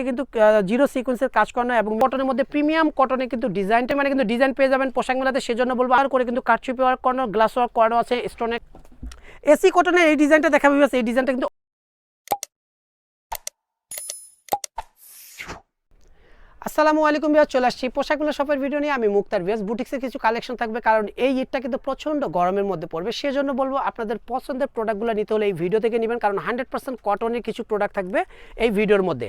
কিন্তু জিরো সিকোয়েন্সের কাজ করানো এবং কটনের মধ্যে প্রিমিয়াম কটনে কিন্তু ডিজাইনটা মানে কিন্তু ডিজাইন পেয়ে যাবেন পোশাক মেলাতে। সেজন্য বলবো আর করে কিন্তু কারচুপি ওয়ার্ক করানো, গ্লাস ওয়ার্ক করানো আছে, স্টোনের এসি কটনের এই ডিজাইনটা দেখাবো। এই ডিজাইনটা কিন্তু আসসালামু আলাইকুম ভিউয়ার্স, চলে আসছি পোশাকগুলো শপের ভিডিও নিয়ে। আমি মুক্তার ভিউয়ার্স, বুটিক্সের কিছু কালেকশন থাকবে, কারণ এই ঈদটা কিন্তু প্রচণ্ড গরমের মধ্যে পড়বে। সেজন্য বলবো আপনাদের পছন্দের প্রোডাক্টগুলো নিতে হলে এই ভিডিও থেকে নেবেন, কারণ 100% কটনের কিছু প্রোডাক্ট থাকবে এই ভিডিওর মধ্যে।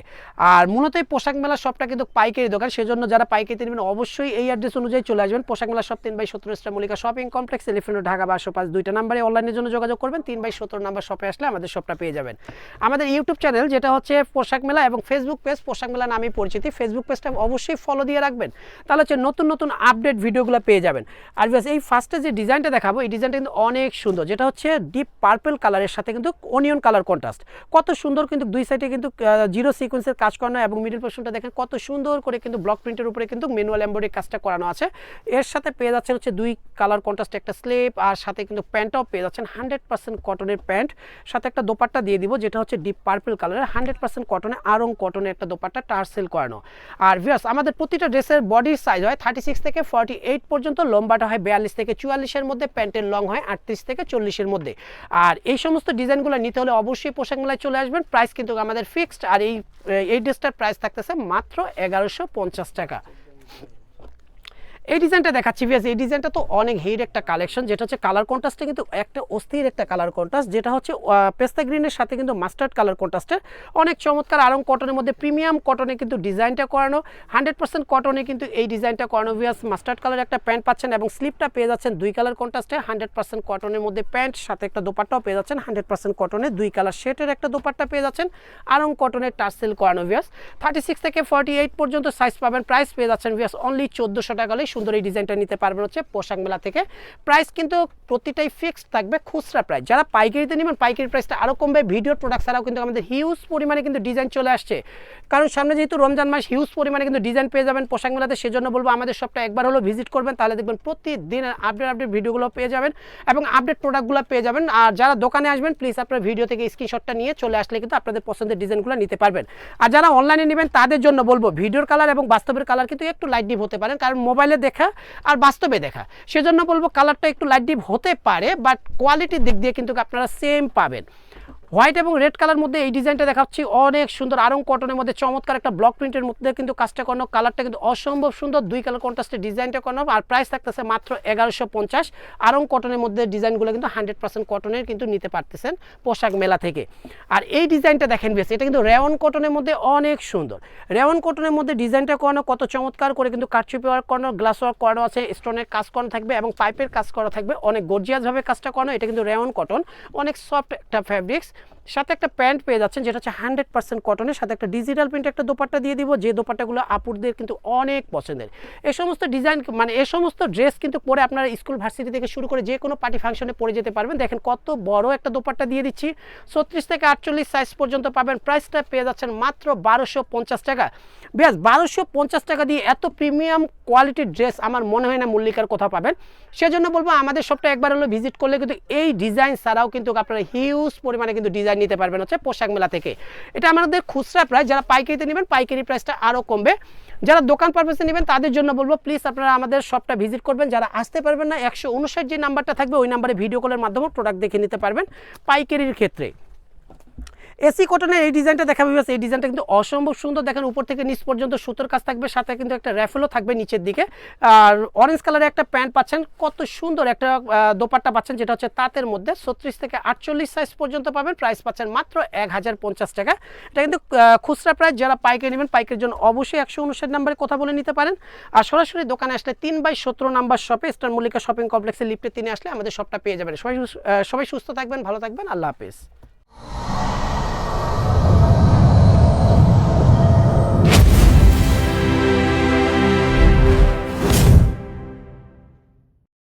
আর মূলত এই পোশাক মেলা শপটা কিন্তু পাইকারি দোকান, সেজন্য যারা পাইকারিতে নেবেন অবশ্যই এই অ্যাড্রেস অনুযায়ী চলে আসবেন। পোশাক মেলা shop 3/17 star Mallika shopping complex, elephant road, Dhaka 1205। দুইটা নাম্বারে অনলাইনের জন্য যোগাযোগ করবেন। 3/17 নাম্বার শপে আসলে আমাদের শপটা পেয়ে যাবেন। আমাদের ইউটিউব চ্যানেল যেটা হচ্ছে পোশাক মেলা এবং ফেসবুক পেজ পোশাক মেলা নামে পরিচিতি, ফেসবুক পেজটা অবশ্যই ফলো দিয়ে রাখবেন, তাহলে হচ্ছে নতুন নতুন আপডেট ভিডিওগুলো পেয়ে যাবেন। আর এই ফার্স্টে যে ডিজাইনটা দেখাবো এই ডিজাইনটা কিন্তু অনেক সুন্দর, যেটা হচ্ছে ডিপ পার্পল কালারের সাথে কিন্তু অনিয়ন কালার কন্ট্রাস্ট। কত সুন্দর কিন্তু দুই সাইডে কিন্তু জিরো সিকোয়েন্সের কাজ করানো এবং মিডল পোর্শনটা দেখেন কত সুন্দর করে কিন্তু ব্লক প্রিন্টের উপরে কিন্তু ম্যানুয়াল এমব্রয়ডারি কাজটা করানো আছে। এর সাথে পেয়ে যাচ্ছেন হচ্ছে দুই কালার কন্ট্রাস্ট একটা স্লিপ, আর সাথে কিন্তু প্যান্টটাও পেয়ে যাচ্ছেন 100% কটনের প্যান্ট, সাথে একটা দোপাট্টা দিয়ে দিব যেটা হচ্ছে ডিপ পার্পল কালারের 100% কটনে আরং কটনের একটা দোপাট্টা টার্সেল করানো। আর ভিউয়ার্স আমাদের প্রতিটা ড্রেসের বডির সাইজ হয় 36 থেকে 48 পর্যন্ত, লম্বাটা হয় 42 থেকে 44-এর মধ্যে, প্যান্টের লং হয় 38 থেকে 40-এর মধ্যে। আর এই সমস্ত ডিজাইনগুলো নিতে হলে অবশ্যই পোশাক মেলায় চলে আসবেন। প্রাইস কিন্তু আমাদের ফিক্সড, আর এই ড্রেসটার প্রাইস থাকতেছে মাত্র 1150 টাকা। এই ডিজাইনটা দেখাচ্ছি ভিউয়ার্স, এই ডিজাইনটা তো অনেক হিট একটা কালেকশন, যেটা হচ্ছে কালার কন্ট্রাস্টে কিন্তু একটা অস্থির একটা কালার কন্ট্রাস্ট, যেটা হচ্ছে পেস্তা গ্রিনের সাথে কিন্তু মাস্টার্ড কালার কন্ট্রাস্টের অনেক চমৎকার আরং কটনের মধ্যে প্রিমিয়াম কটনে কিন্তু ডিজাইনটা করানো, 100% কটনে কিন্তু এই ডিজাইনটা করানো। ভিউয়ার্স মাস্টার্ড কালার একটা প্যান্ট পাচ্ছেন এবং স্লিপটা পেয়ে যাচ্ছেন দুই কালার কন্ট্রাস্টে 100% কটনের মধ্যে প্যান্ট, সাথে একটা দোপাট্টাও পেয়ে যাচ্ছেন 100% কটনের দুই কালার শেটের একটা দোপাট্টা পেয়ে যাচ্ছেন আরং কটনের টার্সেল করানো। ভিউয়ার্স 36 থেকে 48 পর্যন্ত সাইজ পাবেন। প্রাইস পেয়ে যাচ্ছেন ভিউয়ার্স অনলি 1400 টাকা হলেই সুন্দর এই ডিজাইনটা নিতে পারবেন হচ্ছে পোশাক মেলা থেকে। প্রাইস কিন্তু প্রতিটাই ফিক্সড থাকবে, খুচরা প্রাইস। যারা পাইকারিতে নেবেন পাইকারি প্রাইসটা আরও কমবে। ভিডিওর প্রোডাক্ট ছাড়াও কিন্তু আমাদের হিউজ পরিমাণে কিন্তু ডিজাইন চলে আসছে, কারণ সামনে যেহেতু রমজান মাস, হিউজ পরিমাণে কিন্তু ডিজাইন পেয়ে যাবেন পোশাক মেলাতে। সেজন্য বলবো আমাদের শপটা একবার হলো ভিজিট করবেন, তাহলে দেখবেন প্রতিদিন আপডেট ভিডিওগুলো পেয়ে যাবেন এবং আপডেট প্রোডাক্টগুলো পেয়ে যাবেন। আর যারা দোকানে আসবেন প্লিজ আপনার ভিডিও থেকে স্ক্রিনশটটা নিয়ে চলে আসলে কিন্তু আপনাদের পছন্দের ডিজাইনগুলো নিতে পারবেন। আর যারা অনলাইনে নেবেন তাদের জন্য বলবো ভিডিওর কালার এবং বাস্তবের কালার কিন্তু একটু লাইট ডিপ হতে পারেন, কারণ মোবাইলে দেখা আর বাস্তবে দেখা, সেজন্য বলবো কালারটা একটু লাইট ডিপ হতে পারে, বাট কোয়ালিটির দিক দিয়ে কিন্তু আপনারা সেম পাবেন। হোয়াইট এবং রেড কালার মধ্যে এই ডিজাইনটা দেখাচ্ছি অনেক সুন্দর আরং কটনের মধ্যে চমৎকার একটা ব্লক প্রিন্টের মধ্যে কিন্তু কাজটা করানো, কালারটা কিন্তু অসম্ভব সুন্দর, দুই কালার কন্ট্রাস্টের ডিজাইনটা করানো। আর প্রাইস থাকতেছে মাত্র 1150। আরং কটনের মধ্যে ডিজাইনগুলো কিন্তু 100% কটনের কিন্তু নিতে পারতেছেন পোশাক মেলা থেকে। আর এই ডিজাইনটা দেখেন বেশ, এটা কিন্তু রেওয়ান কটনের মধ্যে অনেক সুন্দর। রেওয়ান কটনের মধ্যে ডিজাইনটা করানো কত চমৎকার করে কিন্তু কারচুপি ওয়ার্ক করানো, গ্লাস ওয়ার্ক করানো আছে, স্টোনের কাজ করানো থাকবে এবং পাইপের কাজ করা থাকবে, অনেক গর্জিয়াসভাবে কাজটা করানো। এটা কিন্তু রেওয়ান কটন, অনেক সফট একটা ফ্যাব্রিক্স, সাথে একটা প্যান্ট পেয়ে যাচ্ছেন যেটা হচ্ছে 100% কটনের, সাথে একটা ডিজিটাল প্রিন্ট একটা দোপাট্টা দিয়ে দিব, যে দোপাট্টাগুলো আপুরদের কিন্তু অনেক পছন্দের। এই সমস্ত ডিজাইন মানে এই সমস্ত ড্রেস কিন্তু পরে আপনারা স্কুল ভার্সিটি থেকে শুরু করে যে কোনো পার্টি ফাংশনে পরে যেতে পারবেন। দেখেন কত বড় একটা দোপাট্টা দিয়ে দিচ্ছি, 36 থেকে 48 সাইজ পর্যন্ত পাবেন। প্রাইসটা পেয়ে যাচ্ছেন মাত্র 1250 টাকা। বেশ 1250 টাকা দিয়ে এত প্রিমিয়াম কোয়ালিটির ড্রেস আমার মনে হয় না মল্লিকার কোথাও পাবেন। সেজন্য বলবো আমাদের শপটা একবার হলো ভিজিট করলে কিন্তু এই ডিজাইন ছাড়াও কিন্তু আপনারা হিউজ পরিমাণে কিন্তু ডিজাইন নিতে পারবেন হচ্ছে পোশাক মেলা থেকে। এটা আমাদের খুচরা প্রাইস, যারা পাইকারিতে নেবেন পাইকারি প্রাইসটা আরও কমবে। যারা দোকান পারপাসে নেবেন তাদের জন্য বলবো প্লিজ আপনারা আমাদের শপটা ভিজিট করবেন। যারা আসতে পারবেন না 159 যে নাম্বারটা থাকবে ওই নাম্বারে ভিডিও কলের মাধ্যমে প্রোডাক্ট দেখে নিতে পারবেন পাইকারির ক্ষেত্রে। এসি কটনের এই ডিজাইনটা দেখাবো, এই ডিজাইনটা কিন্তু অসম্ভব সুন্দর। দেখেন উপর থেকে নিচ পর্যন্ত সুতোর কাজ থাকবে, সাথে কিন্তু একটা র্যাফেলও থাকবে নিচের দিকে। আর অরেঞ্জ কালারের একটা প্যান্ট পাচ্ছেন, কত সুন্দর একটা দোপাট্টা পাচ্ছেন যেটা হচ্ছে তাঁতের মধ্যে, 36 থেকে 48 সাইজ পর্যন্ত পাবেন। প্রাইস পাচ্ছেন মাত্র 1050 টাকা। এটা কিন্তু খুচরা প্রাইস, যারা পাইকারি নেবেন পাইকারির জন্য অবশ্যই 159 নাম্বারে কথা বলে নিতে পারেন। আর সরাসরি দোকানে আসলে 3/17 নাম্বার শপে স্টার মল্লিকা শপিং কমপ্লেক্সের লিফটে 3 আসলে আমাদের শপটা পেয়ে যাবেন। সবাই সুস্থ থাকবেন, ভালো থাকবেন, আল্লাহ হাফেজ।